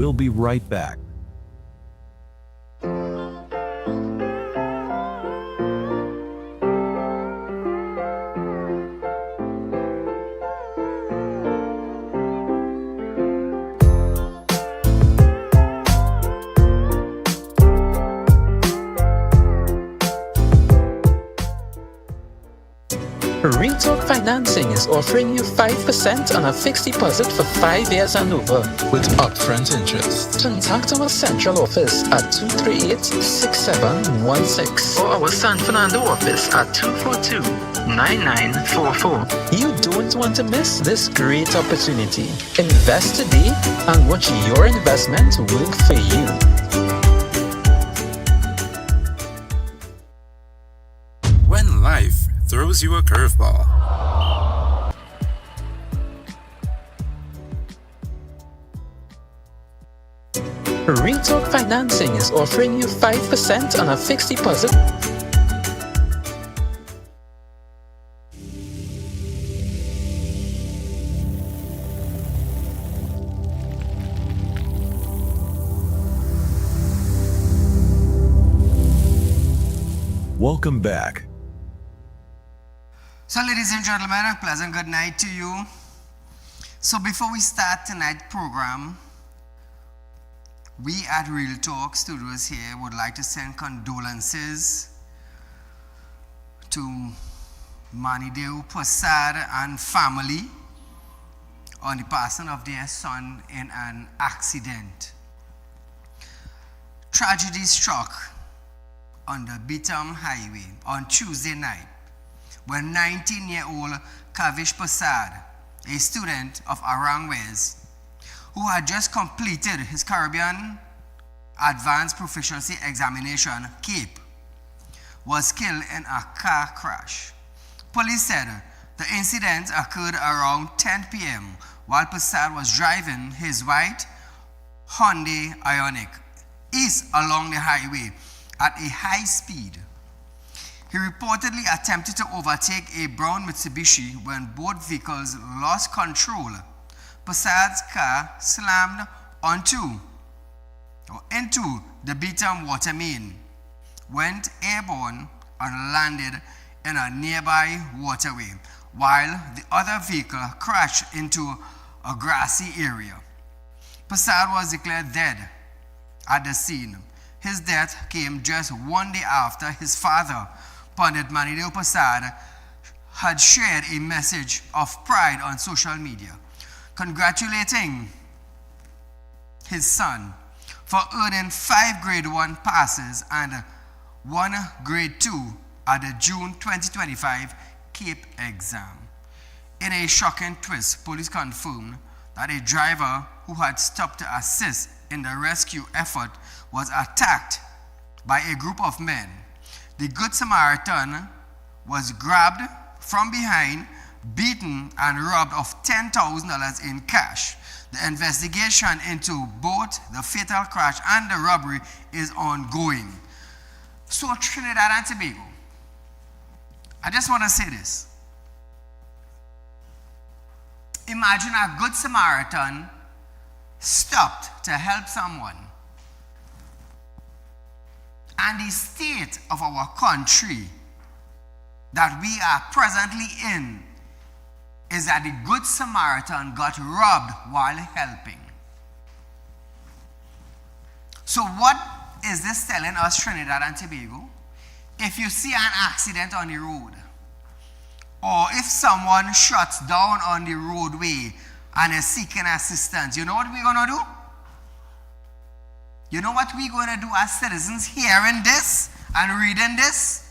We'll be right back. Real Talk Financing is offering you 5% on a fixed deposit for 5 years and over, with upfront interest. Contact our central office at 238-6716 or our San Fernando office at 242-9944. You don't want to miss this great opportunity. Invest today and watch your investment work for you. When life throws you a curveball. Real Talk Financing is offering you 5% on a fixed deposit. Welcome back. So ladies and gentlemen, a pleasant good night to you. So before we start tonight's program, we at Real Talk Studios here would like to send condolences to Manideu Prasad and family on the passing of their son in an accident. Tragedy struck on the Bitam Highway on Tuesday night when 19-year-old Kavish Prasad, a student of Arangwes, who had just completed his Caribbean Advanced Proficiency Examination, CAPE, was killed in a car crash. Police said the incident occurred around 10 p.m. while Prasad was driving his white Hyundai Ioniq east along the highway at a high speed. He reportedly attempted to overtake a brown Mitsubishi when both vehicles lost control. Prasad's car slammed into the Bitam water main, went airborne and landed in a nearby waterway, while the other vehicle crashed into a grassy area. Prasad was declared dead at the scene. His death came just 1 day after his father, Pandit Manideu Prasad, had shared a message of pride on social media, congratulating his son for earning 5 grade 1 passes and 1 grade 2 at the June 2025 CAPE exam. In a shocking twist, police confirmed that a driver who had stopped to assist in the rescue effort was attacked by a group of men. The Good Samaritan was grabbed from behind, beaten, and robbed of $10,000 in cash. The investigation into both the fatal crash and the robbery is ongoing. So Trinidad and Tobago, I just want to say this. Imagine a Good Samaritan stopped to help someone, and the state of our country that we are presently in is that the Good Samaritan got robbed while helping. So what is this telling us, Trinidad and Tobago? If you see an accident on the road, or if someone shuts down on the roadway and is seeking assistance, you know what we're going to do? You know what we're going to do as citizens hearing this and reading this?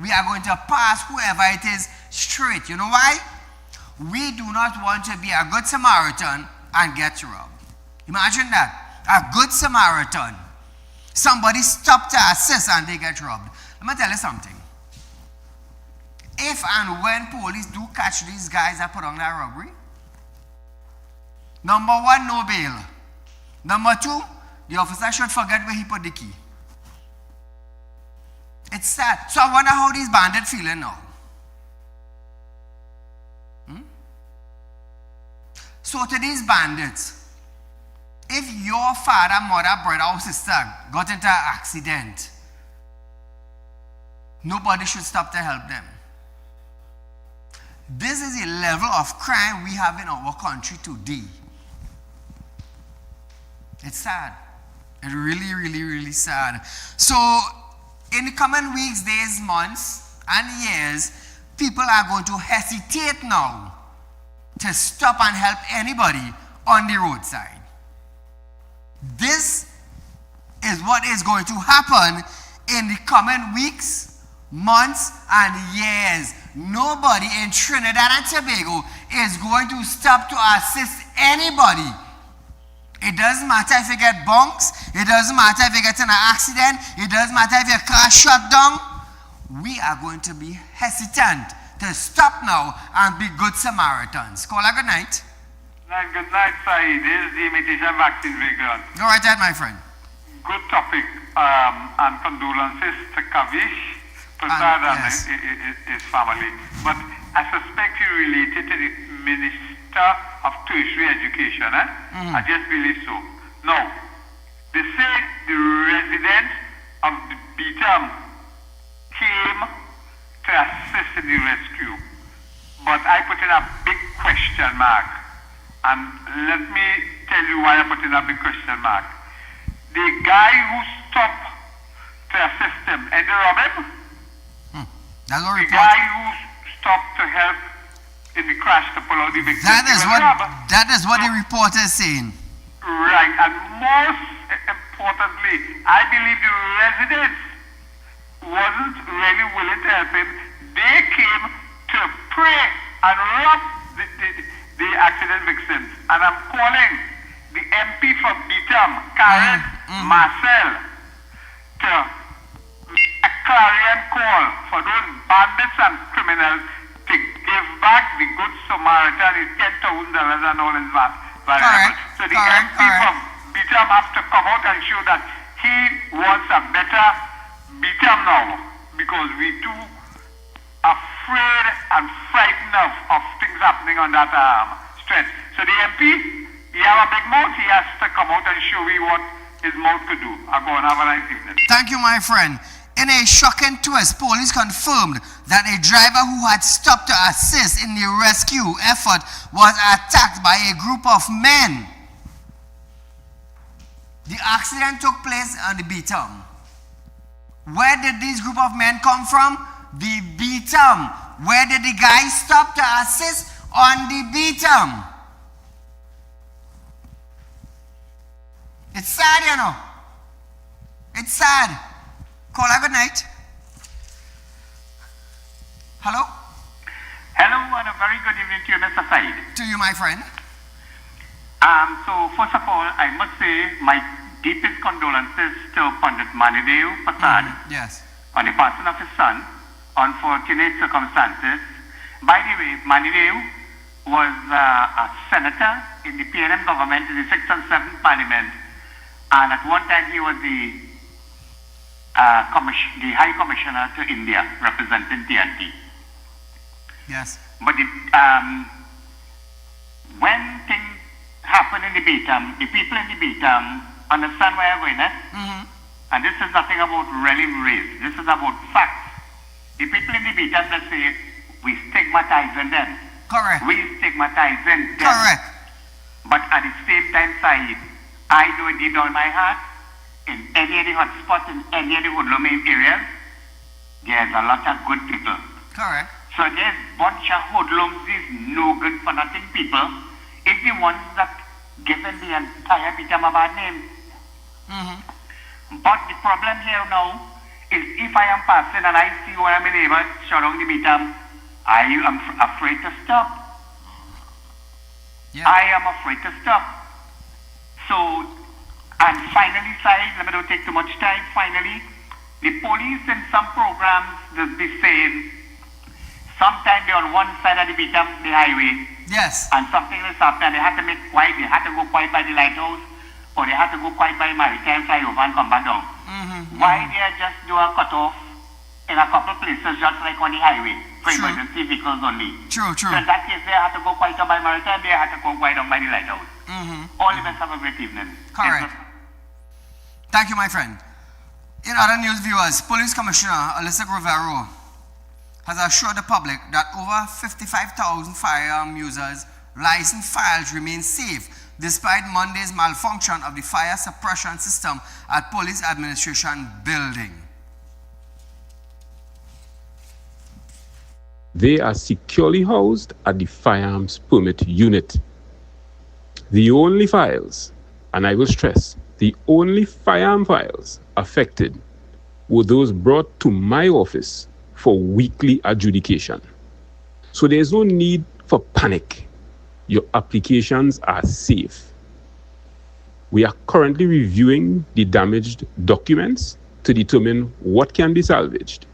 We are going to pass whoever it is straight. You know why? We do not want to be a Good Samaritan and get robbed. Imagine that. A Good Samaritan. Somebody stopped to assist and they get robbed. Let me tell you something. If and when police do catch these guys that put on that robbery, number one, no bail. Number two, the officer should forget where he put the key. It's sad. So I wonder how these bandits feeling now. So to these bandits, if your father, mother, brother, or sister got into an accident, nobody should stop to help them. This is a level of crime we have in our country today. It's sad. It's really, really, really sad. So, in the coming weeks, days, months, and years, people are going to hesitate now to stop and help anybody on the roadside. This is what is going to happen in the coming weeks, months, and years. Nobody in Trinidad and Tobago is going to stop to assist anybody. It doesn't matter if you get bunks. It doesn't matter if you get in an accident. It doesn't matter if your car shut down. We are going to be hesitant to stop now and be good Samaritans. Call a good night. Good night, Saeed. This is the imitation vaccine vegan. Go right ahead, my friend. Good topic, and condolences to Kavish, Prasad, and yes. his family. But I suspect you related to the Minister of Tertiary Education, eh? I just believe so. Now, they say the residents of the Beatam came to assist in the rescue. But I put in a big question mark. And let me tell you why I put in a big question mark. The guy who stopped to assist him, and they rob him? That's what The guy who stopped to help in the crash to pull out the victim. That is what the report is saying. Right, and most importantly, I believe the residents wasn't really willing to help him. They came to pray and rob the accident victims. And I'm calling the MP from Beatam, Karen Marcel, to make a clarion call for those bandits and criminals to give back the good Samaritan his $10,000 and all his valuables. So the MP from Beatam has to come out and show that he wants a better Beatam now, because we too afraid and frightened of things happening on that stretch. So the MP, he has a big mouth, he has to come out and show me what his mouth could do. I'll go and have a nice evening. Thank you, my friend. In a shocking twist, police confirmed that a driver who had stopped to assist in the rescue effort was attacked by a group of men. The accident took place on the Beatam. Where did this group of men come from? The Beatam. Where did the guy stop to assist? On the Beatam. It's sad, you know. It's sad. Call a good night. Hello? Hello, and a very good evening to you, Mr. Said. To you, my friend. So first of all, I must say my deepest condolences to Pandit Manidev Prasad Yes. on the passing of his son, unfortunate circumstances. By the way, Manidev was a senator in the PNM government in the 6th and 7th Parliament, and at one time he was the High Commissioner to India, representing TNT. Yes. But when things happen in the Beatam, the people in the Beatam understand where I'm going, and this is nothing about religion race. This is about facts. The people in the Beatam that say we stigmatizing them. Correct. We stigmatizing them. Correct. But at the same time, Saeed, I know it deep down in my heart, in any of the hotspots, in any of the hoodluming areas, there's a lot of good people. Correct. So there's a bunch of hoodlums, these no good for nothing people, is the ones that given the entire Beatam a bad name. But the problem here now is if I am passing and I see one of my neighbors surrounding the Beatam, I am afraid to stop. Yeah. I am afraid to stop. So, and finally, Saeed, let me not take too much time, finally, the police in some programs will be saying, sometimes they're on one side of the Beatam, the highway, Yes. and something is happening, they have to make quiet, they have to go quiet by the lighthouse, or they have to go quiet by Maritime, fly over and come back down. Why they just do a cutoff in a couple places, just like on the highway, for True. emergency vehicles only? True, true. So in that case, they have to go quiet by Maritime, they have to go quiet down by the lighthouse. All the best. Have a great evening. Correct. Thank you, my friend. In other news, viewers, Police Commissioner Alyssa Grovero has assured the public that over 55,000 firearm users' license files remain safe despite Monday's malfunction of the fire suppression system at Police Administration Building. They are securely housed at the Firearms Permit Unit. The only files, and I will stress, the only firearm files affected were those brought to my office for weekly adjudication. So there is no need for panic. Your applications are safe. We are currently reviewing the damaged documents to determine what can be salvaged,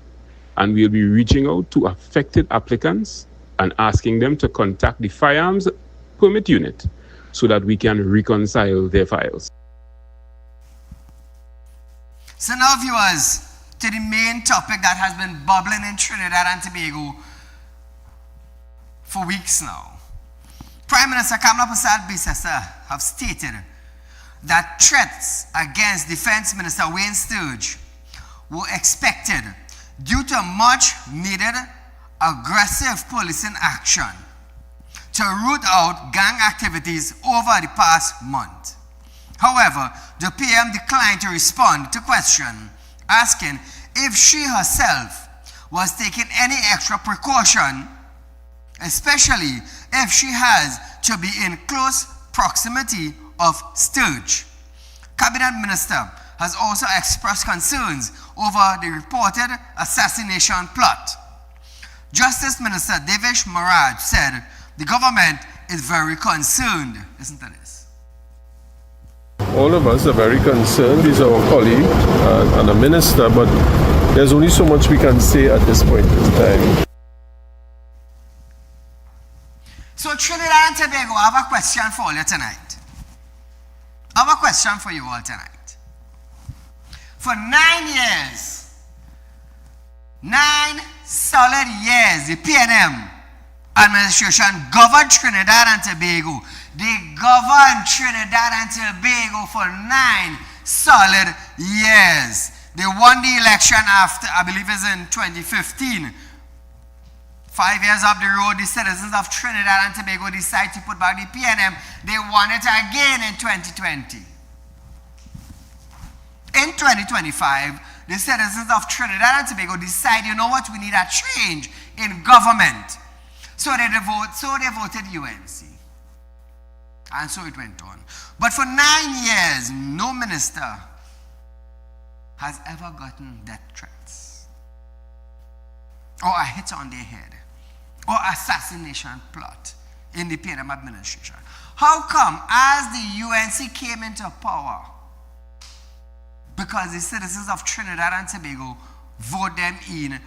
and we'll be reaching out to affected applicants and asking them to contact the Firearms Permit Unit so that we can reconcile their files. So now, viewers, to the main topic that has been bubbling in Trinidad and Tobago for weeks now. Prime Minister Kamla Persad-Bissessar have stated that threats against Defense Minister Wayne Sturge were expected due to much needed aggressive policing action to root out gang activities over the past month. However, the PM declined to respond to question asking if she herself was taking any extra precaution, especially if she has to be in close proximity of Sturge. Cabinet Minister has also expressed concerns over the reported assassination plot. Justice Minister Devesh Maharaj said the government is very concerned. Listen to this. All of us are very concerned. He's our colleague and a minister, but there's only so much we can say at this point in time. So Trinidad and Tobago, I have a question for you tonight. I have a question for you all tonight. For 9 years, 9 solid years, the PNM administration governed Trinidad and Tobago. They governed Trinidad and Tobago for 9 solid years. They won the election after, I believe it's in 2015. 5 years up the road, the citizens of Trinidad and Tobago decided to put back the PNM. They won it again in 2020. In 2025, the citizens of Trinidad and Tobago decide, you know what, we need a change in government. So they voted UNC. And so it went on. But for 9 years, no minister has ever gotten death threats, or a hit on their head, or assassination plot in the PNM administration. How come, as the UNC came into power, because the citizens of Trinidad and Tobago vote them in,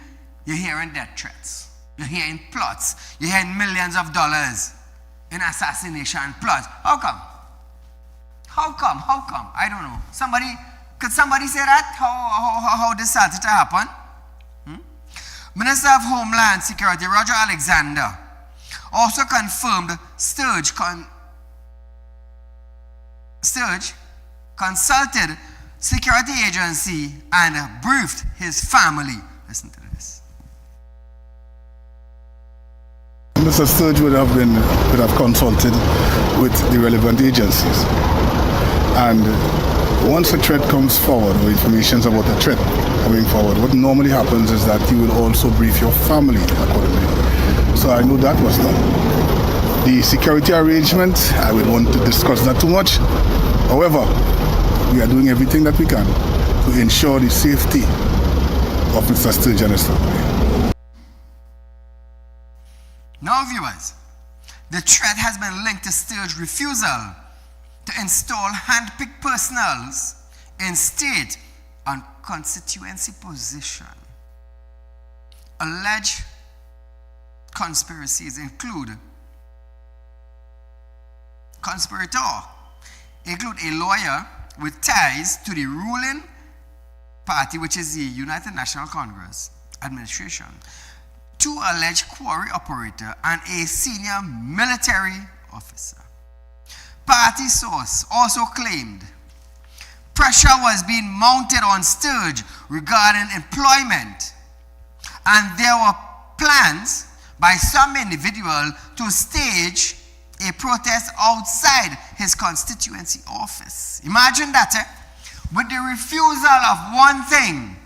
you're hearing death threats, you're hearing plots, you're hearing millions of dollars in assassination plots? How come? How come? How come? I don't know. Could somebody say that? How this started to happen? Minister of Homeland Security Roger Alexander also confirmed Sturge consulted security agency and briefed his family. Listen to this. Mr. Sturge would have consulted with the relevant agencies, and once a threat comes forward or information about a threat coming forward, what normally happens is that you will also brief your family accordingly. So I know that was done. The security arrangement, I would want to discuss that too much. However, we are doing everything that we can to ensure the safety of Mr. Sturge and his family. Now, viewers, the threat has been linked to Sturge's refusal to install hand-picked personnel in state and constituency position. Alleged conspiracies include a lawyer with ties to the ruling party, which is the United National Congress administration, 2 alleged quarry operator, and a senior military officer. party source also claimed pressure was being mounted on Sturge regarding employment, and there were plans by some individual to stage a protest outside his constituency office. Imagine that, with the refusal of one thing,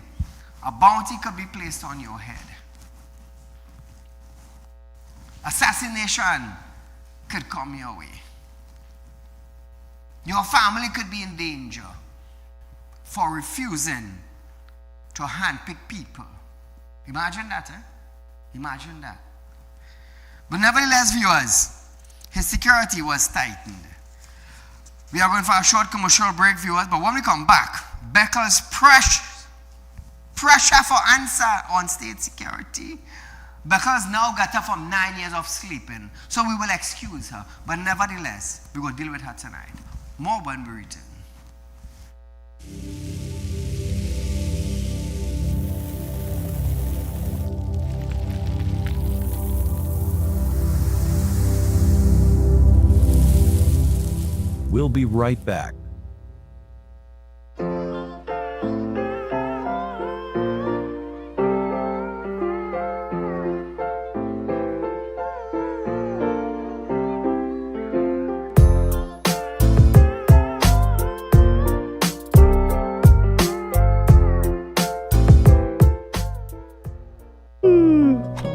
a bounty could be placed on your head. Assassination could come your way. Your family could be in danger for refusing to handpick people. Imagine that, Imagine that. But nevertheless, viewers, his security was tightened. We are going for a short commercial break, viewers, but when we come back, Beckles' pressure for answer on state security. Beckles now got her from 9 years of sleeping, so we will excuse her. But nevertheless, we will deal with her tonight. More when we return. We'll be right back.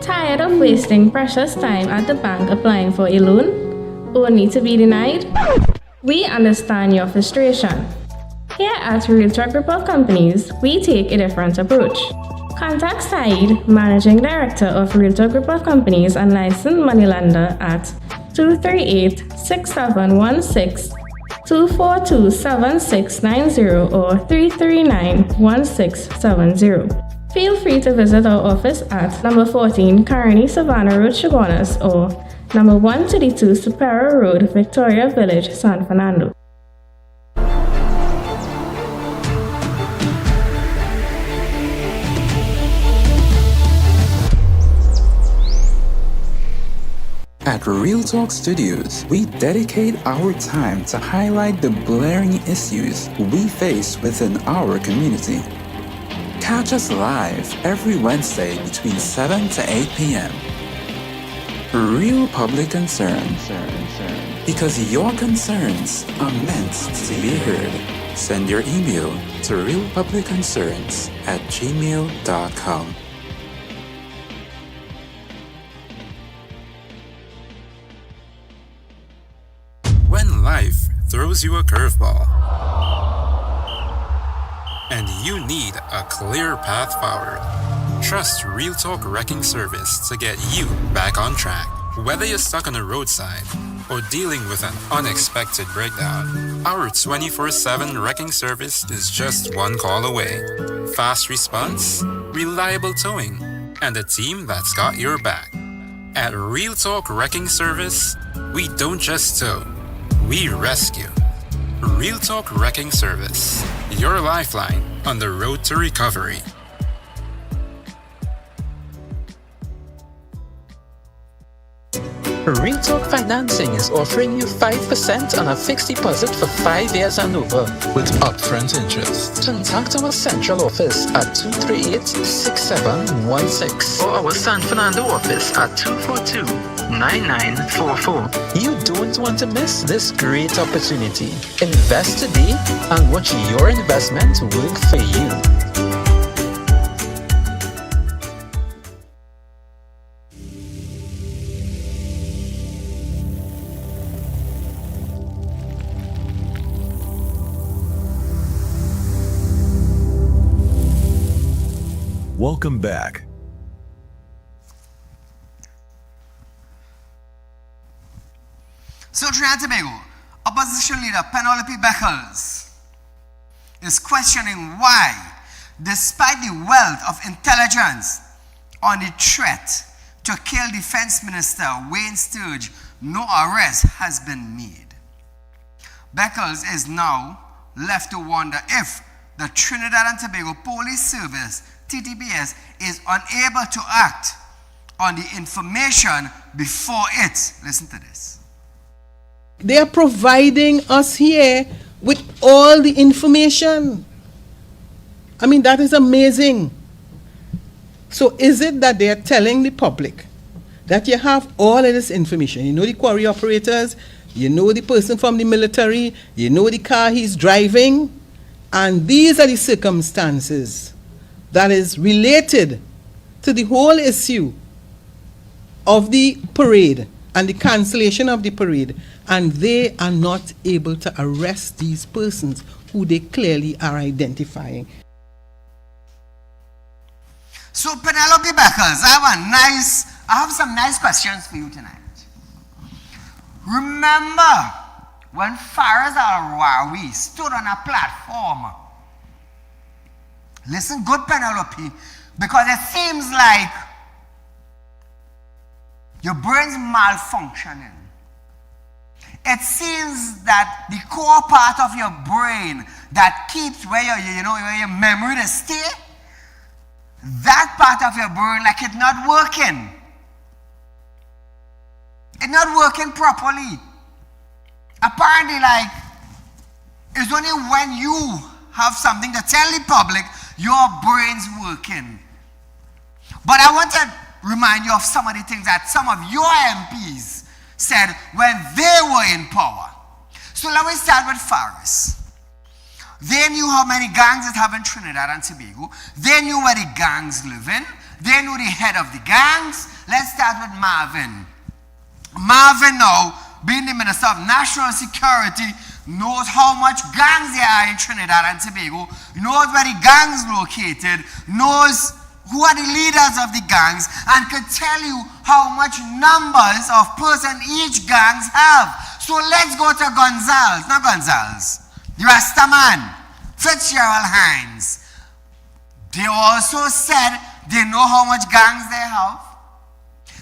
Tired of wasting precious time at the bank applying for a loan, only to be denied? We understand your frustration. Here at Realtalk Group of Companies, we take a different approach. Contact Saieed, Managing Director of Realtalk Group of Companies and licensed moneylender at 238-6716, 242-7690 or 339-1670. Feel free to visit our office at number 14 Carney Savannah Road, Chaguanas, or number 132 Superior Road, Victoria Village, San Fernando. At Real Talk Studios, we dedicate our time to highlight the blaring issues we face within our community. Catch us live every Wednesday between 7 to 8 p.m. Real public concern. Because your concerns are meant to be heard. Send your email to realpublicconcerns@gmail.com. When life throws you a curveball and you need a clear path forward, trust Real Talk Wrecking Service to get you back on track. Whether you're stuck on a roadside or dealing with an unexpected breakdown, our 24/7 wrecking service is just one call away. Fast response, reliable towing, and a team that's got your back. At Real Talk Wrecking Service, we don't just tow, we rescue. Real Talk Wrecking Service, your lifeline on the road to recovery. Real Talk Financing is offering you 5% on a fixed deposit for 5 years and over with upfront interest. Contact our central office at 238-6716 or our San Fernando office at 242-9944. You don't want to miss this great opportunity. Invest today and watch your investment work for you. Welcome back. So Trinidad and Tobago, opposition leader Penelope Beckles is questioning why, despite the wealth of intelligence on the threat to kill Defense Minister Wayne Sturge, no arrest has been made. Beckles is now left to wonder if the Trinidad and Tobago Police Service, TTPS, is unable to act on the information before it, listen to this, They are providing us here with all the information. I mean, that is amazing. So is it that they are telling the public that you have all of this information? You know the quarry operators, you know the person from the military, you know the car he's driving, and these are the circumstances that is related to the whole issue of the parade and the cancellation of the parade, and they are not able to arrest these persons who they clearly are identifying. So Penelope Beckers, I have some nice questions for you tonight. Remember when Faraz Al-Rawi stood on a platform? Listen good, Penelope, because it seems like your brain's malfunctioning. It seems that the core part of your brain that keeps where your memory to stay, that part of your brain, like it's not working. It's not working properly. Apparently, like, it's only when you have something to tell the public, your brain's working. But I want to remind you of some of the things that some of your MPs said when they were in power. So let me start with Faris. They knew how many gangs it have in Trinidad and Tobago. They knew where the gangs live in. They knew the head of the gangs. Let's start with Marvin. Marvin now, being the Minister of National Security, knows how much gangs there are in Trinidad and Tobago, knows where the gangs located, knows who are the leaders of the gangs, and could tell you how much numbers of person each gangs have. So let's go to Gonzales, not Gonzales, the Rastaman, Fitzgerald Hines. They also said they know how much gangs they have.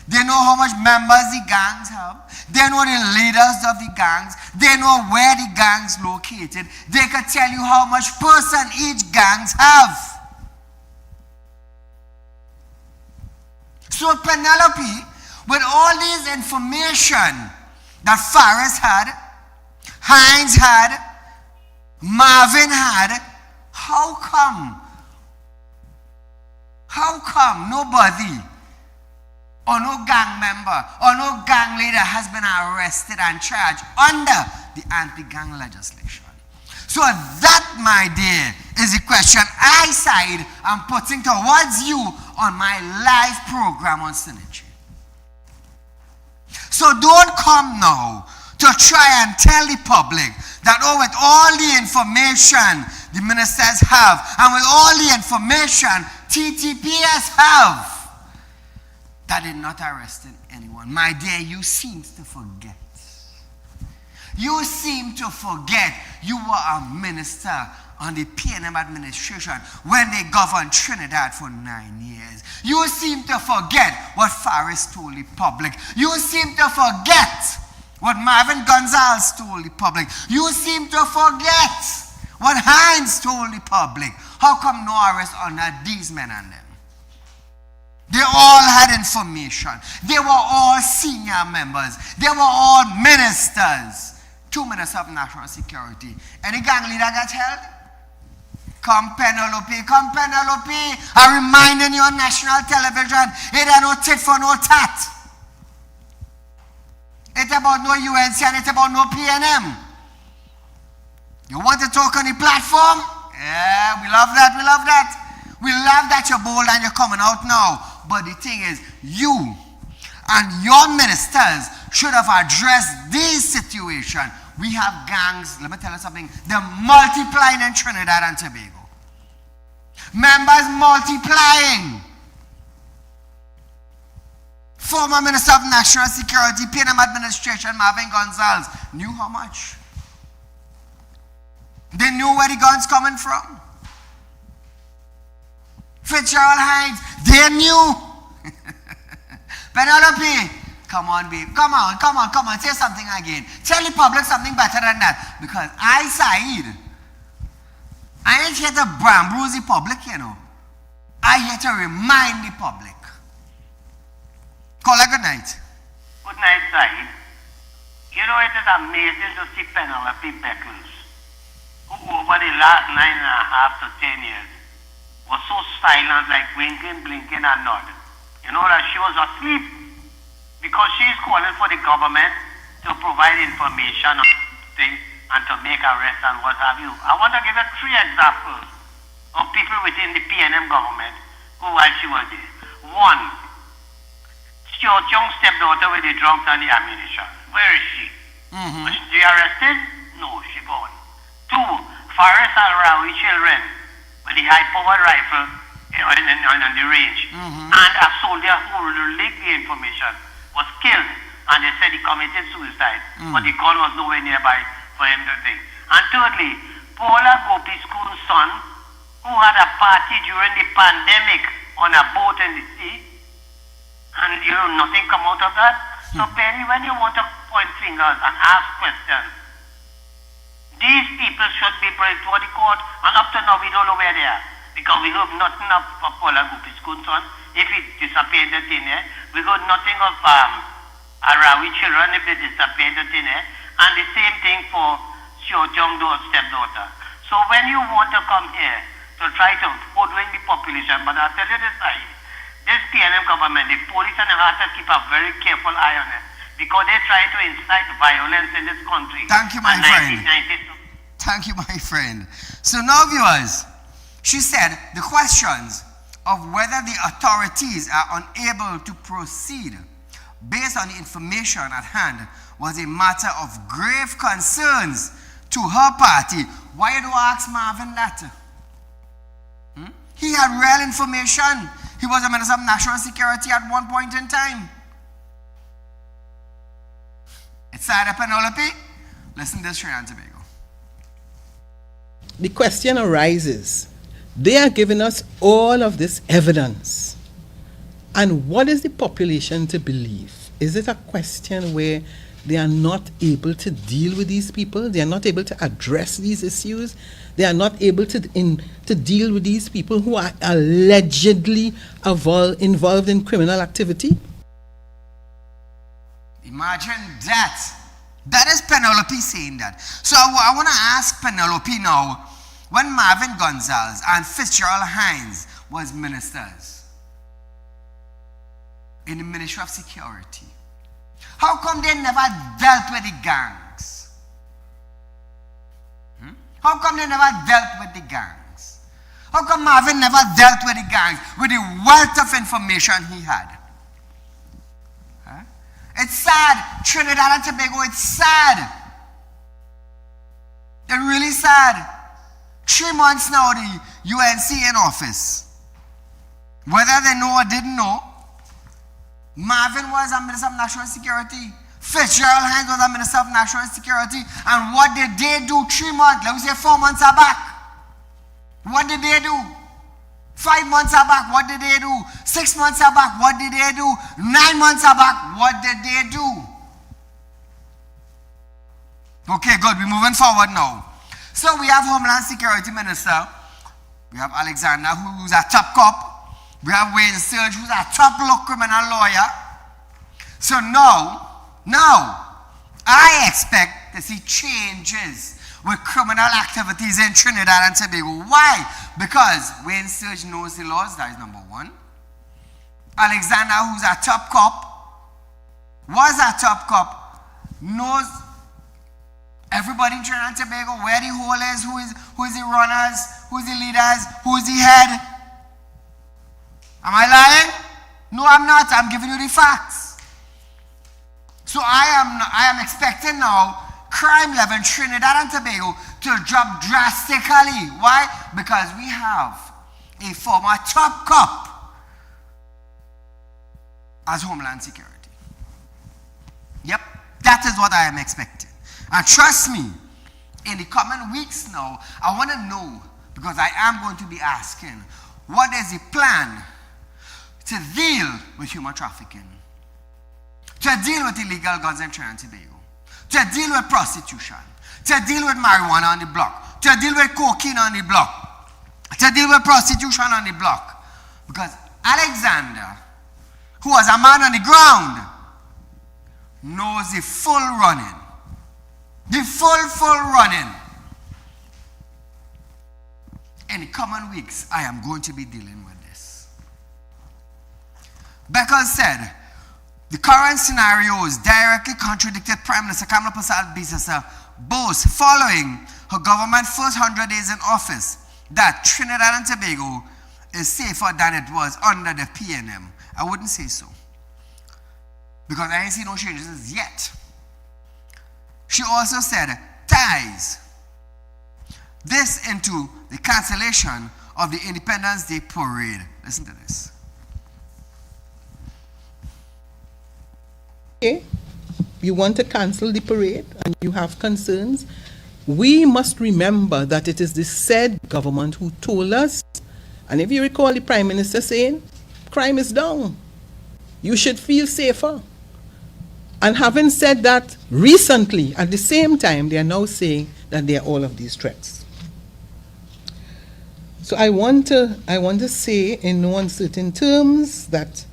They know how much members the gangs have. They know the leaders of the gangs. They know where the gangs located. They could tell you how much person each gangs have. So Penelope, with all this information that Faris had, Hines had, Marvin had, how come nobody or no gang member or no gang leader has been arrested and charged under the anti-gang legislation? So that, my dear, is the question I, Saieed, am putting towards you on my live program on Synergy. So don't come now to try and tell the public that, oh, with all the information the ministers have and with all the information TTPS have, that they're not arresting anyone. My dear, you seem to forget. You seem to forget you were a minister on the PNM administration when they governed Trinidad for 9 years. You seem to forget what Faris told the public. You seem to forget what Marvin Gonzales told the public. You seem to forget what Hines told the public. How come no arrest under these men and them? They all had information. They were all senior members. They were all ministers. 2 ministers of national security. Any gang leader got held? Come Penelope, come Penelope. I'm reminding you on national television, it ain't no tit for no tat. It's about no UNC and it's about no PNM. You want to talk on the platform? Yeah, we love that, we love that. We love that you're bold and you're coming out now. But the thing is, you and your ministers should have addressed this situation. We have gangs, let me tell you something, they're multiplying in Trinidad and Tobago. Members multiplying. Former Minister of National Security, PNM administration, Marvin Gonzales, knew how much. They knew where the guns coming from. Fitzgerald Hines, they knew. Penelope, come on, babe. Come on. Say something again. Tell the public something better than that. Because I, Saieed, I ain't here to bruise the public, you know. I here to remind the public. Call her good night. Good night, Saieed. You know, it is amazing to see Penelope Beckles, who over the last 9.5 to 10 years was so silent, like winking, blinking, and nodding. You know that she was asleep because she is calling for the government to provide information on things and to make arrests and what have you. I want to give you 3 examples of people within the PNM government who, while she was there. 1, Chiao Chong's stepdaughter with the drugs and the ammunition. Where is she? Was she arrested? No, she gone. 2, Faris Al-Rawi children with the high-powered rifle on the range. And a soldier who leaked the information was killed, and they said he committed suicide, but the gun was nowhere nearby for him to think. And thirdly, Paula Gopi's son, who had a party during the pandemic on a boat in the sea, and nothing come out of that. So Penny, when you want to point fingers and ask questions, these people should be brought to the court, and up to now we don't know where they are, because we heard nothing of Paula Gopi's son if he disappeared in there. We heard nothing of Arawi children if they disappeared in there, and the same thing for Chiao Chong stepdaughter. So when you want to come here to try to hoodwink the population, but I'll tell you this, this PNM government, the police and the heart keep a very careful eye on it, because they try to incite violence in this country. Thank you, my friend. Thank you, my friend. So now, viewers, she said the questions of whether the authorities are unable to proceed based on the information at hand was a matter of grave concerns to her party. Why do I ask Marvin that? He had real information. He was a Minister of National Security at one point in time. It's sad, Penelope. Listen to this, Trinidad and Tobago. The question arises. They are giving us all of this evidence. And what is the population to believe? Is it a question where they are not able to deal with these people? They are not able to address these issues? They are not able to deal with these people who are allegedly involved in criminal activity? Imagine that. That is Penelope saying that. So I want to ask Penelope now, when Marvin Gonzalez and Fitzgerald Hines was ministers in the Ministry of Security, how come they never dealt with the gangs? How come they never dealt with the gangs? How come Marvin never dealt with the gangs with the wealth of information he had? It's sad. Trinidad and Tobago, it's sad. It's really sad. 3 months now, the UNC in office. Whether they know or didn't know, Marvin was a Minister of National Security. Fitzgerald Hines was a Minister of National Security. And what did they do 3 months? Let me say 4 months are back. What did they do? 5 months are back. What did they do? 6 months are back. What did they do? 9 months are back. What did they do? Okay, good. We're moving forward now. So we have Homeland Security Minister. We have Alexander, who's a top cop. We have Wayne Sturge, who's a top law criminal lawyer. So now, I expect to see changes with criminal activities in Trinidad and Tobago. Why? Because Wayne Sturge knows the laws, that is number one. Alexander, who's a top cop, was a top cop, knows everybody in Trinidad and Tobago, where the hole is, who is the runners, who's the leaders, who's the head. Am I lying? No, I'm not. I'm giving you the facts. So I am expecting now crime level in Trinidad and Tobago to drop drastically. Why? Because we have a former top cop as Homeland Security. Yep, that is what I am expecting. And trust me, in the coming weeks now, I want to know, because I am going to be asking, what is the plan to deal with human trafficking, to deal with illegal guns in Trinidad and Tobago, to deal with prostitution, to deal with marijuana on the block, to deal with cocaine on the block, to deal with prostitution on the block. Because Alexander, who was a man on the ground, knows the full running The full running. In the coming weeks, I am going to be dealing with this. Beckles said, the current scenarios directly contradicted Prime Minister Kamala Persad-Biss's boast following her government's first 100 days in office that Trinidad and Tobago is safer than it was under the PNM. I wouldn't say so, because I ain't seen no changes yet. She also said, ties this into the cancellation of the Independence Day parade. Listen to this. Okay, you want to cancel the parade and you have concerns. We must remember that it is the said government who told us, and if you recall the Prime Minister saying, crime is down. You should feel safer. And having said that, recently, at the same time, they are now saying that there are all of these threats. So I want to say in no uncertain terms that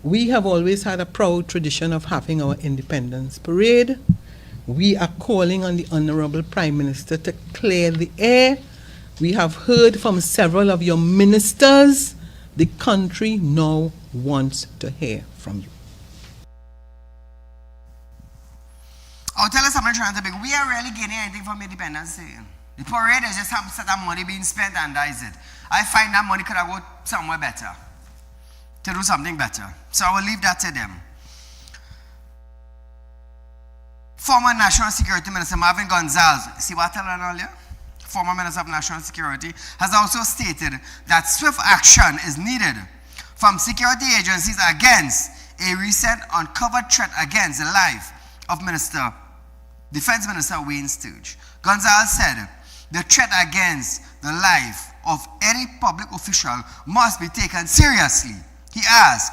we have always had a proud tradition of having our Independence Parade. We are calling on the Honorable Prime Minister to clear the air. We have heard from several of your ministers. The country now wants to hear from you. I'll tell us something trying to be. We are really getting anything from Independence Day. The parade is just some set of money being spent, and that is it. I find that money could have gone somewhere better, to do something better. So I will leave that to them. Former National Security Minister Marvin Gonzalez, see what I told you earlier? Former Minister of National Security, has also stated that swift action is needed from security agencies against a recent uncovered threat against the life of Defense Minister Wayne Sturge. Gonzalez said, the threat against the life of any public official must be taken seriously. He asked,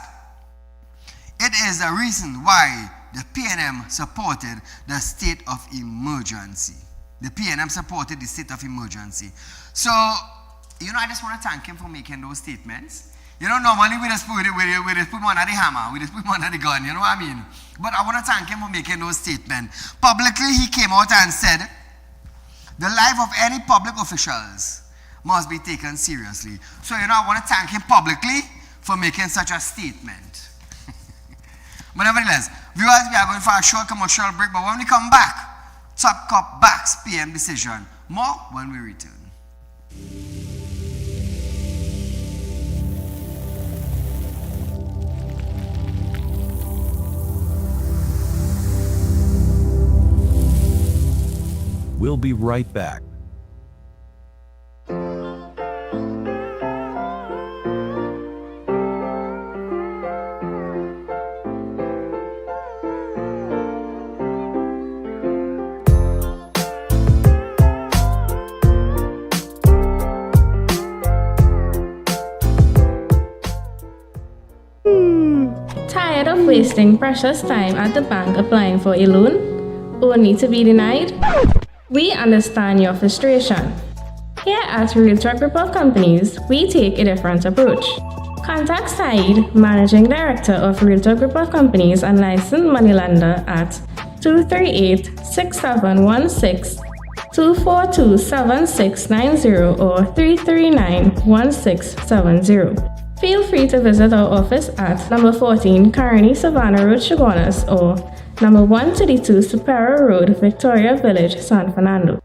it is the reason why the PNM supported the state of emergency. The PNM supported the state of emergency. So, I just want to thank him for making those statements. Normally we just put one at the hammer, we just put one at the gun, you know what I mean? But I want to thank him for making those statements. Publicly, he came out and said, the life of any public officials must be taken seriously. So, I want to thank him publicly for making such a statement. But nevertheless, viewers, we are going for a short commercial break, but when we come back, Top Cop backs PM decision. More when we return. We'll be right back. Tired of wasting precious time at the bank applying for a loan, only to be denied? We understand your frustration. Here at Realtalk Group of Companies, we take a different approach. Contact Saieed, Managing Director of Realtalk Group of Companies and licensed moneylender at 238-6716, 242-7690 or 339-1670. Feel free to visit our office at number 14 Carney Savannah Road, Chaguanas, or number 132 Superior Road, Victoria Village, San Fernando.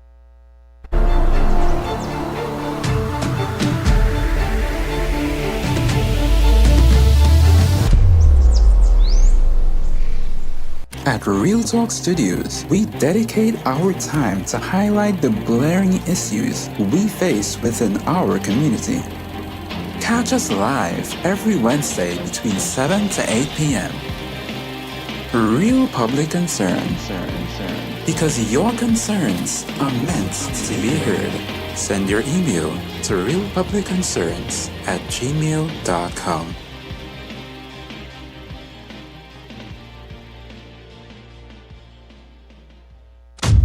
At Real Talk Studios, we dedicate our time to highlight the glaring issues we face within our community. Catch us live every Wednesday between 7 to 8 p.m. Real public concern. Because your concerns are meant to be heard. Send your email to realpublicconcerns@gmail.com.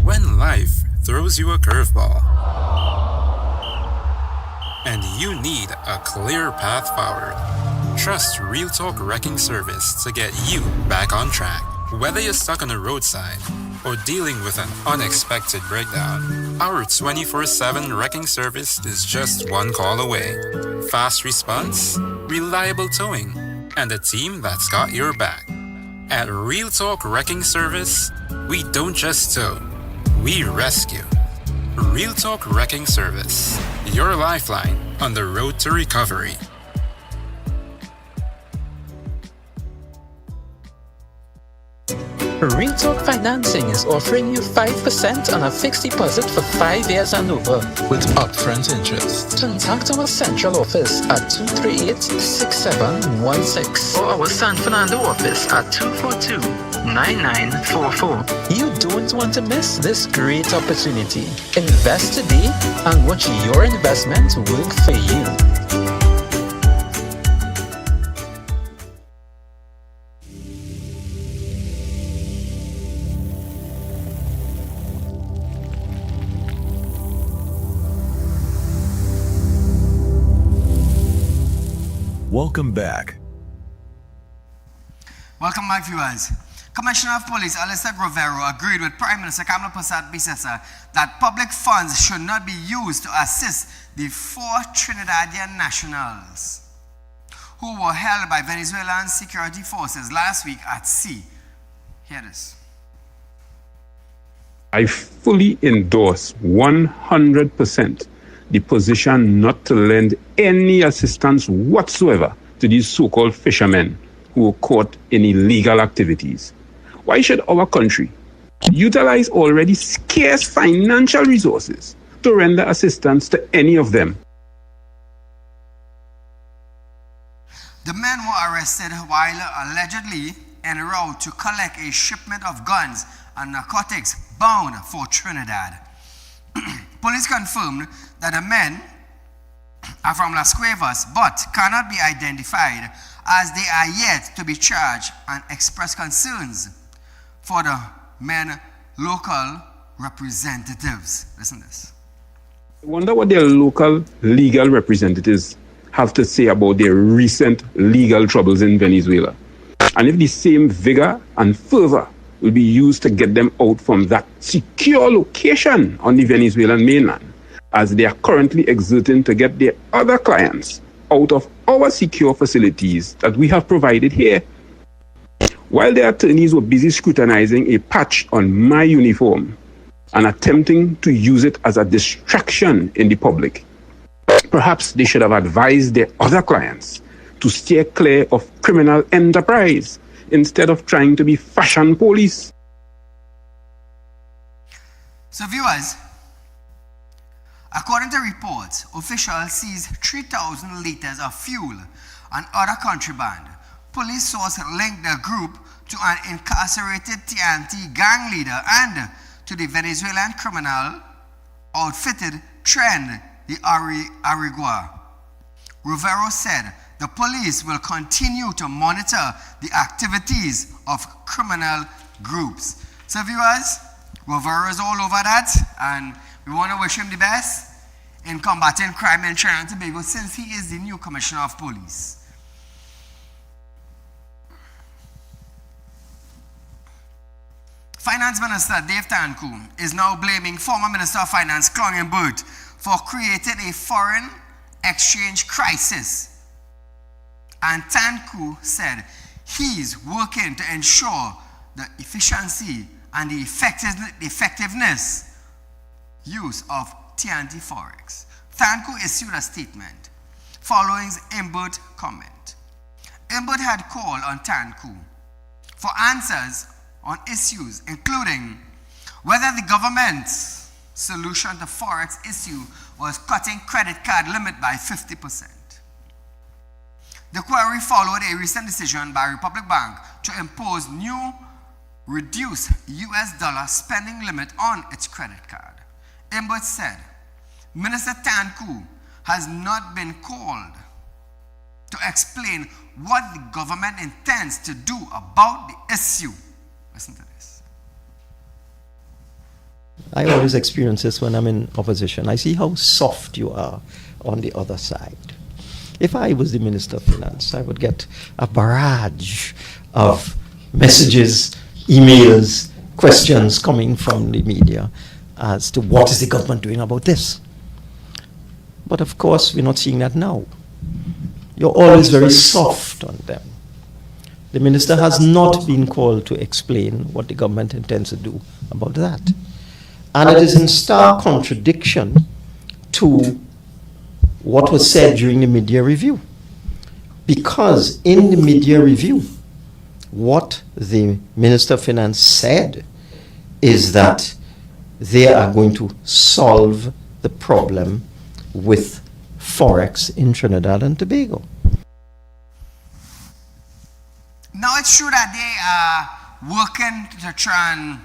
When life throws you a curveball and you need a clear path forward, trust Real Talk Wrecking Service to get you back on track. Whether you're stuck on the roadside or dealing with an unexpected breakdown, our 24/7 wrecking service is just one call away. Fast response, reliable towing, and a team that's got your back. At Real Talk Wrecking Service, we don't just tow, we rescue. Real Talk Wrecking Service, your lifeline on the road to recovery. Real Talk Financing is offering you 5% on a fixed deposit for 5 years and over with upfront interest. Contact our central office at 238-6716 or our San Fernando office at 242-9944. You don't want to miss this great opportunity. Invest today and watch your investment work for you. Welcome back. Welcome back, viewers. Commissioner of Police Alistair Rovero agreed with Prime Minister Kamala Persad-Bissessar that public funds should not be used to assist the 4 Trinidadian nationals who were held by Venezuelan security forces last week at sea. Hear this. I fully endorse 100% the position not to lend any assistance whatsoever to these so-called fishermen who were caught in illegal activities. Why should our country utilize already scarce financial resources to render assistance to any of them? The men were arrested while allegedly en route to collect a shipment of guns and narcotics bound for Trinidad. Police confirmed that the men are from Las Cuevas but cannot be identified as they are yet to be charged and express concerns for the men local representatives. Listen to this. I wonder what their local legal representatives have to say about their recent legal troubles in Venezuela. And if the same vigor and fervor will be used to get them out from that secure location on the Venezuelan mainland, as they are currently exerting to get their other clients out of our secure facilities that we have provided here. While their attorneys were busy scrutinizing a patch on my uniform and attempting to use it as a distraction in the public, perhaps they should have advised their other clients to steer clear of criminal enterprise instead of trying to be fashion police. So viewers, according to reports, officials seized 3,000 liters of fuel and other contraband. Police source linked the group to an incarcerated TNT gang leader and to the Venezuelan criminal outfitted Trend the Arigua. Rovero said the police will continue to monitor the activities of criminal groups. So viewers, Rovero is all over that, and we want to wish him the best in combating crime in Trinidad and Tobago since he is the new Commissioner of Police. Finance Minister Dave Tanku is now blaming former Minister of Finance Clongen Burt for creating a foreign exchange crisis. And Tanku said he's working to ensure the efficiency and the effectiveness use of TNT Forex. Tanku issued a statement following Imbert comment. Imbert had called on Tanku for answers on issues including whether the government's solution to Forex issue was cutting credit card limit by 50%. The query followed a recent decision by Republic Bank to impose new reduced US dollar spending limit on its credit card. Imbert said Minister Tanku has not been called to explain what the government intends to do about the issue. Listen to this. I always experience this when I'm in opposition. I see how soft you are on the other side. If I was the Minister of Finance, I would get a barrage of messages, emails, questions coming from the media as to what is the government doing about this. But of course, we're not seeing that now. You're always very soft on them. The minister has not been called to explain what the government intends to do about that. And it is in stark contradiction to what was said during the mid-year review. Because in the mid-year review, what the Minister of Finance said is that they are going to solve the problem with Forex in Trinidad and Tobago. Now it's true that they are working to try and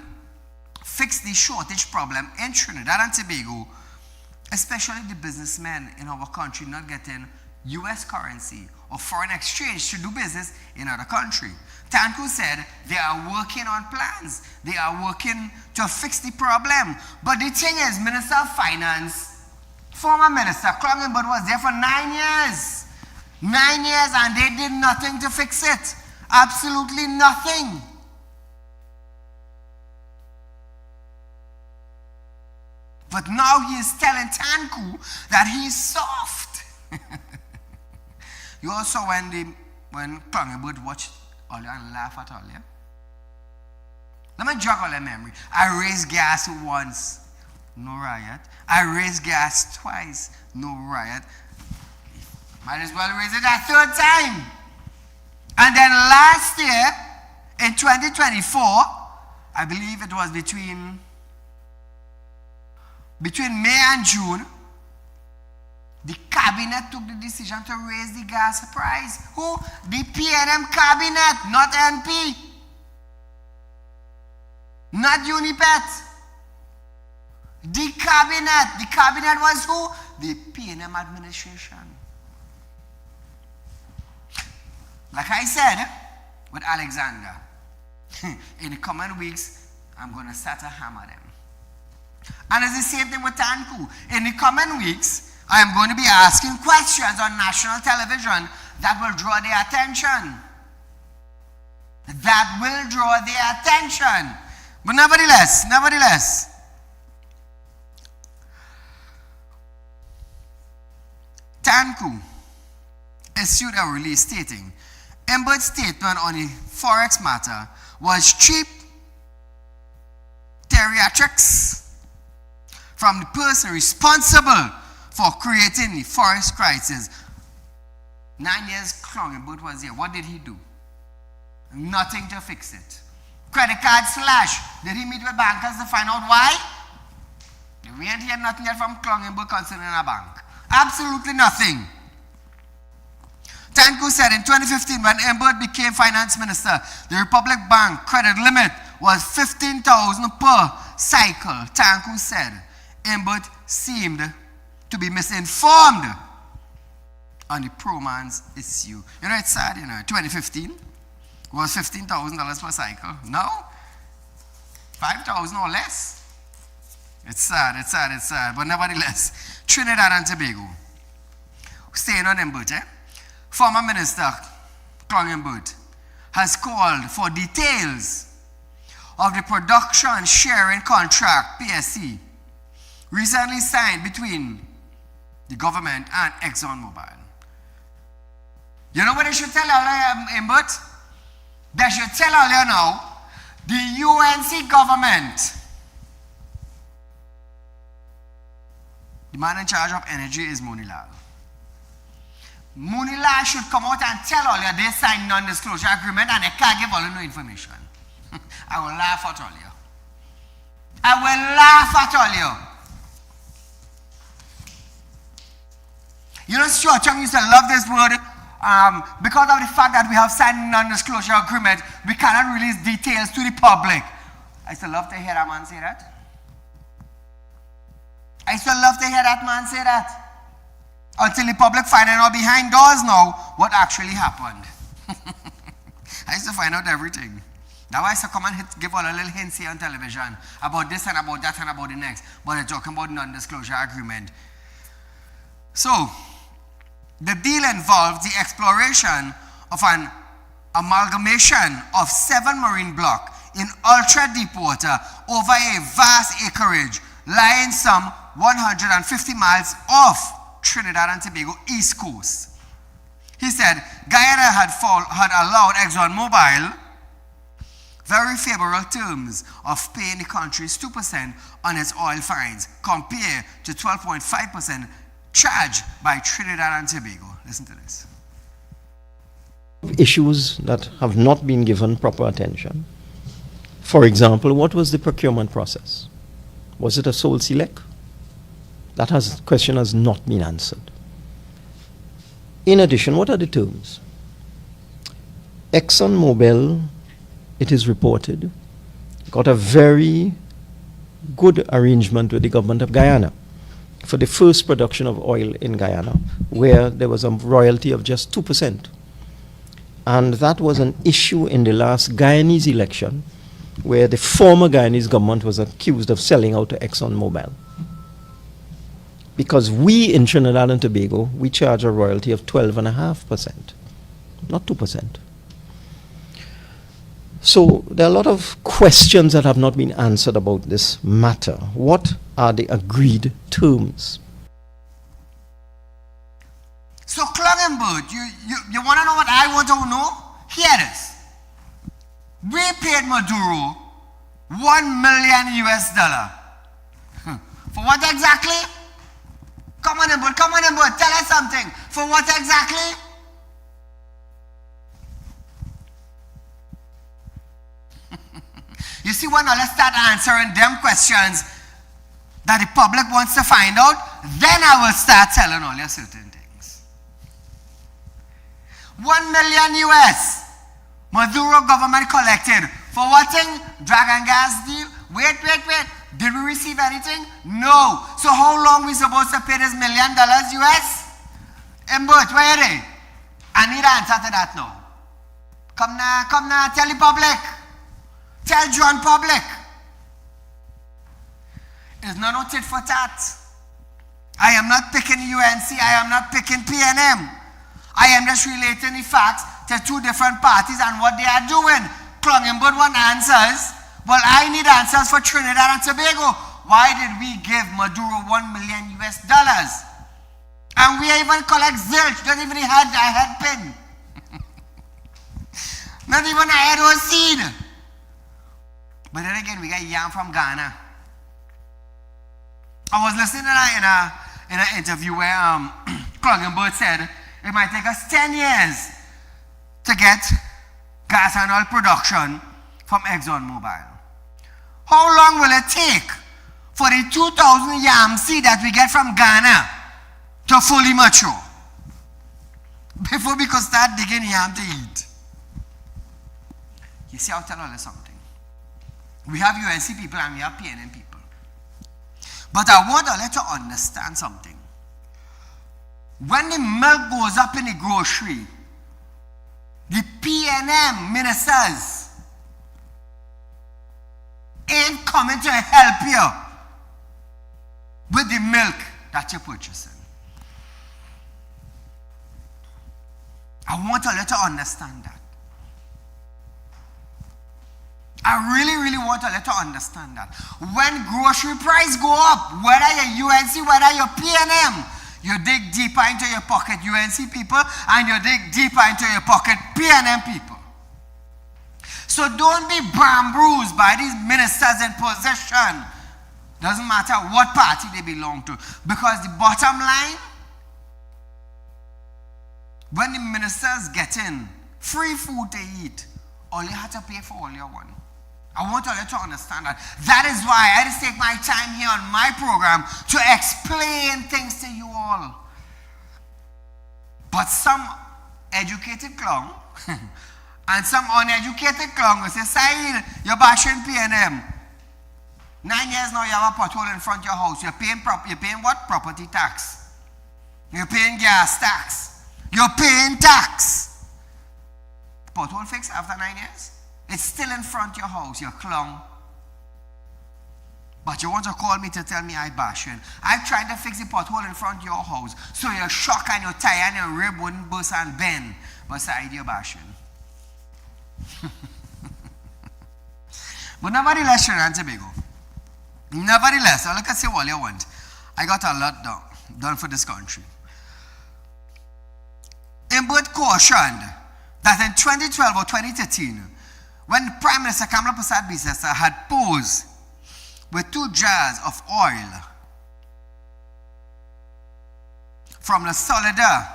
fix the shortage problem in Trinidad and Tobago, especially the businessmen in our country not getting US currency or foreign exchange to do business in other country. Tanku said they are working on plans. They are working to fix the problem. But the thing is, Minister of Finance, former Minister Klongenberg was there for 9 years. 9 years and they did nothing to fix it. Absolutely nothing. But now he is telling Tanku that he's soft. You also when Klongenberg watched Olia and laugh at Olia. Let me jog all your memory. I raised gas once, no riot. I raised gas twice, no riot. Might as well raise it a third time. And then last year, in 2024, I believe it was between May and June, the cabinet took the decision to raise the gas price. Who? The PNM cabinet, not NP. Not Unipet. The cabinet was who? The PNM administration. Like I said with Alexander, in the coming weeks, I'm going to start to hammer them. And it's the same thing with Tanku. In the coming weeks, I am going to be asking questions on national television that will draw their attention. That will draw their attention. But nevertheless, Tanku issued a release stating, Embert's statement on the Forex matter was cheap theatrics from the person responsible for creating the Forex crisis. 9 years Klongenberg was here. What did he do? Nothing to fix it. Credit card slash. Did he meet with bankers to find out why? We ain't heard nothing yet from Klongenberg concerning a bank. Absolutely nothing. Tanku said in 2015 when Embert became finance minister, the Republic Bank credit limit was 15,000 per cycle. Tanku said Embert seemed to be misinformed on the Proman's issue. You know, it's sad, 2015 was $15,000 per cycle. Now, 5,000 or less. It's sad. But nevertheless, Trinidad and Tobago, staying on Embert, former Minister Klongenberg has called for details of the production sharing contract, PSC, recently signed between the government and ExxonMobil. You know what they should tell you, Embert? They should tell you now, the UNC government, the man in charge of energy is Munilal. Munilal should come out and tell all you they signed non-disclosure agreement and they can't give all you no information. I will laugh at all you. You know, Stuart Chung used to love this word. Because of the fact that we have signed non-disclosure agreement, we cannot release details to the public. I used to love to hear that man say that. Until the public finding out behind doors now what actually happened. I used to find out everything. Now I used to come and give all a little hints here on television about this and about that and about the next. But they're talking about non-disclosure agreement. So, the deal involved the exploration of an amalgamation of 7 marine blocks in ultra deep water over a vast acreage lying some 150 miles off Trinidad and Tobago east coast. He said Guyana had allowed ExxonMobil very favorable terms of paying the country's 2% on its oil fines compared to 12.5% charged by Trinidad and Tobago. Listen to this. Issues that have not been given proper attention. For example, what was the procurement process? Was it a sole select? That question has not been answered. In addition, what are the terms? ExxonMobil, it is reported, got a very good arrangement with the government of Guyana for the first production of oil in Guyana, where there was a royalty of just 2%. And that was an issue in the last Guyanese election, where the former Guyanese government was accused of selling out to ExxonMobil. Because we in Trinidad and Tobago, we charge a royalty of 12.5%, not 2%. So there are a lot of questions that have not been answered about this matter. What are the agreed terms? So Clungenberg, you want to know what I want to know? Here it is. We paid Maduro $1 million US. For what exactly? Come on, Embo, tell us something. For what exactly? You see, when I start answering them questions that the public wants to find out, then I will start telling all you certain things. 1 million US, Maduro government collected. For what thing? Drug and gas deal? Wait. Did we receive anything? No. So how long we supposed to pay this $1 million US? Mbert, where are they? I need an answer to that now. Come now, tell the public. Tell John public. It's not no tit for tat. I am not picking UNC, I am not picking PNM. I am just relating the facts to two different parties and what they are doing. Clungenberg want answers. Well, I need answers for Trinidad and Tobago. Why did we give Maduro $1 million US? And we even collect zilch, don't even have a head pin. Not even a head or seed. But then again, we got yam from Ghana. I was listening in an interview where Clungenberg said it might take us 10 years to get gas and oil production from ExxonMobil. How long will it take for the 2,000 yam seed that we get from Ghana to fully mature before we could start digging yam to eat? You see, I'll tell you something. We have UNC people and we have PNM people. But I want to let you understand something. When the milk goes up in the grocery, the PNM ministers ain't coming to help you with the milk that you're purchasing. I want to let you understand that. I really want to let you understand that. When grocery price go up, whether you're UNC, whether you're PNM, you dig deeper into your pocket UNC people and you dig deeper into your pocket PNM people. So don't be bamboozled by these ministers in position. Doesn't matter what party they belong to. Because the bottom line, when the ministers get in free food to eat, all you have to pay for all you want. I want to let you understand that. That is why I just take my time here on my program to explain things to you all. But some educated clown and some uneducated clown will say, Saieed, you're bashing PNM. 9 years now you have a pothole in front of your house. You're paying what? Property tax. You're paying gas tax. You're paying tax. Pothole fixed after 9 years? It's still in front of your house, you clown. But you want to call me to tell me I bashing. I tried to fix the pothole in front of your house, so you're shocked and you're tired and your rib wouldn't burst and bend. But Saieed, you're bashing. But nevertheless, Trinidad and Tobago. Nevertheless, all I can say all you want. I got a lot done for this country. Imbert cautioned that in 2012 or 2013, when Prime Minister Kamala Prasad Bisesa had posed with 2 jars of oil from the Solidar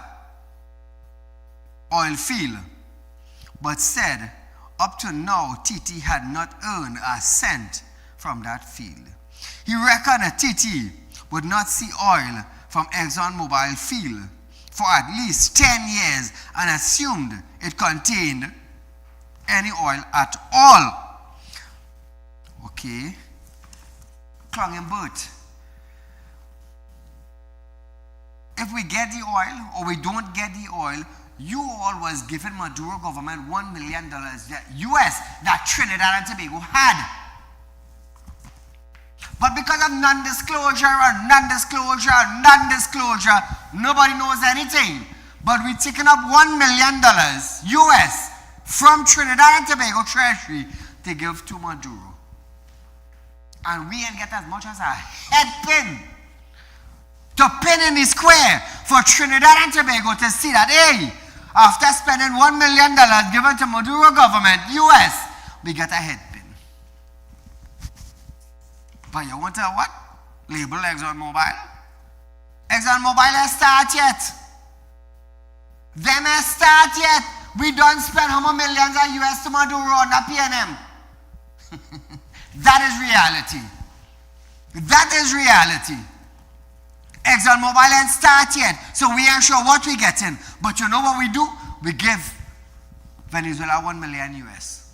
oil field, but said up to now TT had not earned a cent from that field. He reckoned that TT would not see oil from ExxonMobil field for at least 10 years and assumed it contained any oil at all. Okay. Clungenbert. If we get the oil or we don't get the oil, you all was giving Maduro government $1 million US that Trinidad and Tobago had. But because of non-disclosure, nobody knows anything. But we're taking up $1 million US from Trinidad and Tobago Treasury to give to Maduro. And we ain't get as much as a head pin to pin in the square for Trinidad and Tobago to see that, hey, after spending $1 million given to Maduro government, US, we get a head pin. But you want to what? Label ExxonMobil? ExxonMobil has started yet. Them has started yet. We don't spend how many millions of US to Maduro on the PNM. That is reality. That is reality. ExxonMobil ain't started yet, so we ain't sure what we getting. But you know what we do? We give Venezuela $1 million US.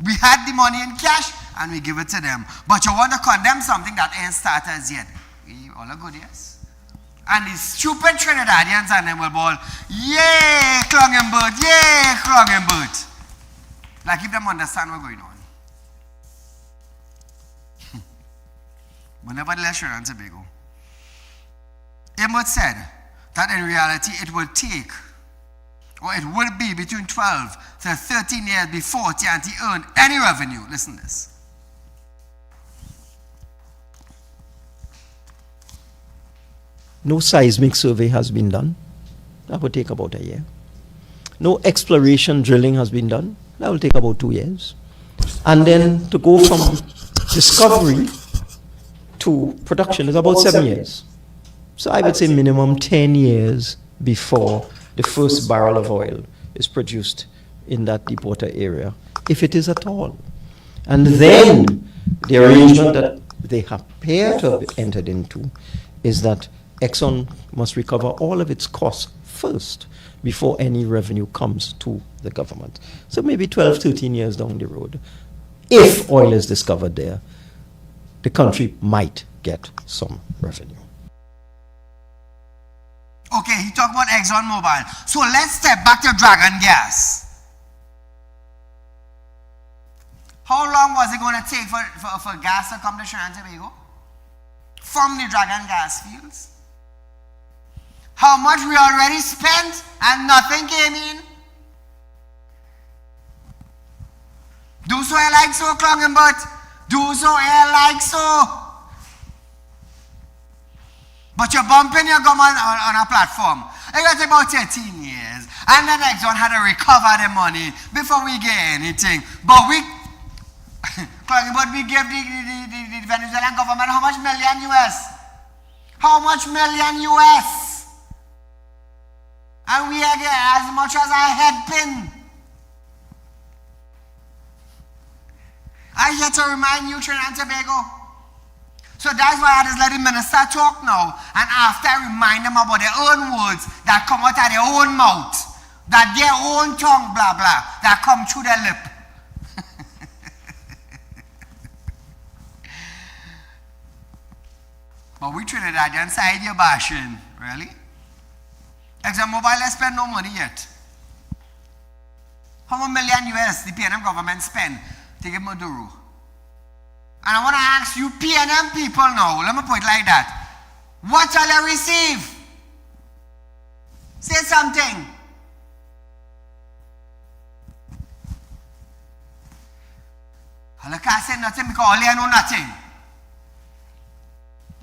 We had the money in cash and we give it to them. But you want to condemn something that ain't started as yet. We all are good, yes? And these stupid Trinidadians and them will ball, yay, Clungenbert, yay, Clungenbert. Like if them understand what's going on. But nevertheless, Trinidad and Tobago. Imbert said that in reality it will take, or it will be between 12 to 13 years before TNT earned any revenue. Listen to this. No seismic survey has been done. That will take about a year. No exploration drilling has been done. That will take about 2 years. And then to go from discovery to production is about 7 years. So I would say minimum 10 years before the first barrel of oil is produced in that deep water area, if it is at all. And then the arrangement that they appear to have entered into is that Exxon must recover all of its costs first before any revenue comes to the government. So maybe 12, 13 years down the road, if oil is discovered there, the country might get some revenue. Okay, he talked about ExxonMobil. So let's step back to Dragon Gas. How long was it going to take for gas to come to Trinidad and Tobago? From the Dragon Gas fields? How much we already spent and nothing came in? Do so I like so, Clungenbert. Do so I like so. But you're bumping your gum on a platform. It got about 13 years. And then Exxon had to recover the money before we get anything. But we gave the Venezuelan government how much million US? How much million US? And we are getting as much as a head pin. I here to remind you, Trinidad and Tobago. So that's why I just let the minister talk now. And after I remind them about their own words that come out of their own mouth, that their own tongue, blah, blah, that come through their lip. But we Trinidadians side your bashing, really? ExxonMobil has spent no money yet. How many million US the PNM government spend to give Maduro? And I want to ask you PNM people now, let me put it like that. What shall I receive? Say something. And I can't say nothing because all I know nothing.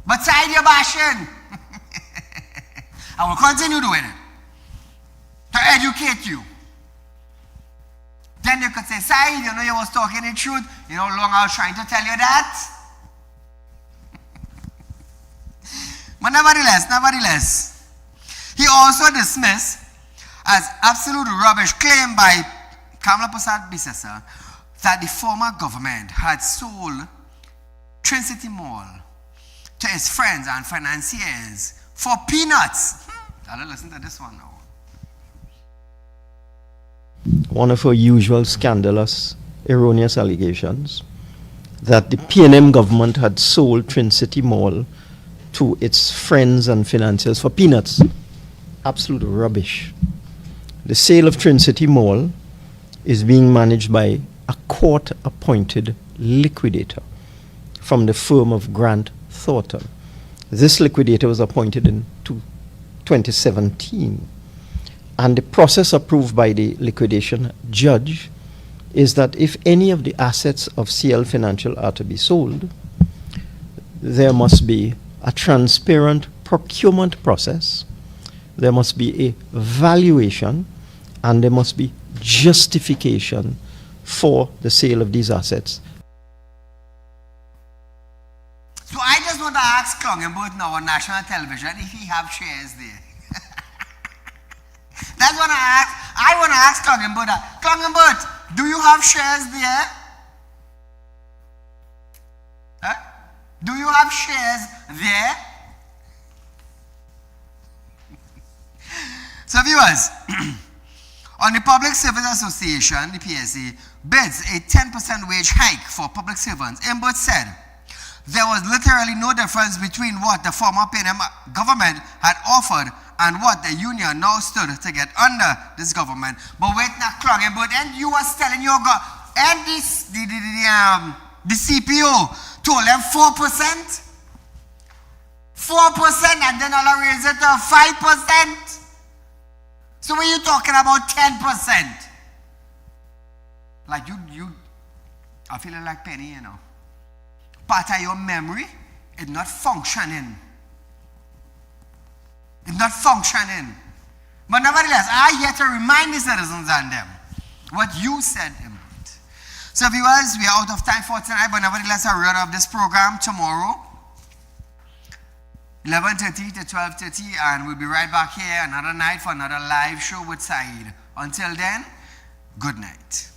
But Saieed, you're bashing. I will continue doing it to educate you. Then you could say, Saieed, you know you was talking the truth. You know how long I was trying to tell you that? But nevertheless, he also dismissed as absolute rubbish claim by Kamala Prasad Bisesa that the former government had sold Trinity Mall to his friends and financiers for peanuts. I'll listen to this one now. One of her usual scandalous, erroneous allegations that the PNM government had sold Trinity Mall to its friends and financiers for peanuts. Absolute rubbish. The sale of Trinity Mall is being managed by a court-appointed liquidator from the firm of Grant Thornton. This liquidator was appointed in 2017. And the process approved by the liquidation judge is that if any of the assets of CL Financial are to be sold, there must be a transparent procurement process, there must be a valuation, and there must be justification for the sale of these assets. So I just want to ask Klangenbert now on national television if he have shares there. That's what I want to ask Klangenbert. Klangenbert, do you have shares there? Huh? Do you have shares there? So viewers, on the Public Service Association, the PSA, bids a 10% wage hike for public servants, Imbert said there was literally no difference between what the former PNM government had offered and what the union now stood to get under this government. But wait now, Klangenbert, and you was telling your and this the CPO told them 4%, and then I'll raise it to 5%. So when you talking about 10%, like you, I feel like Penny, you know. Part of your memory is not functioning. It's not functioning. But nevertheless, I here to remind the citizens and them what you said. So viewers, we are out of time for tonight, but nevertheless, I'll run off this program tomorrow, 11:30 to 12:30, and we'll be right back here another night for another live show with Saieed. Until then, good night.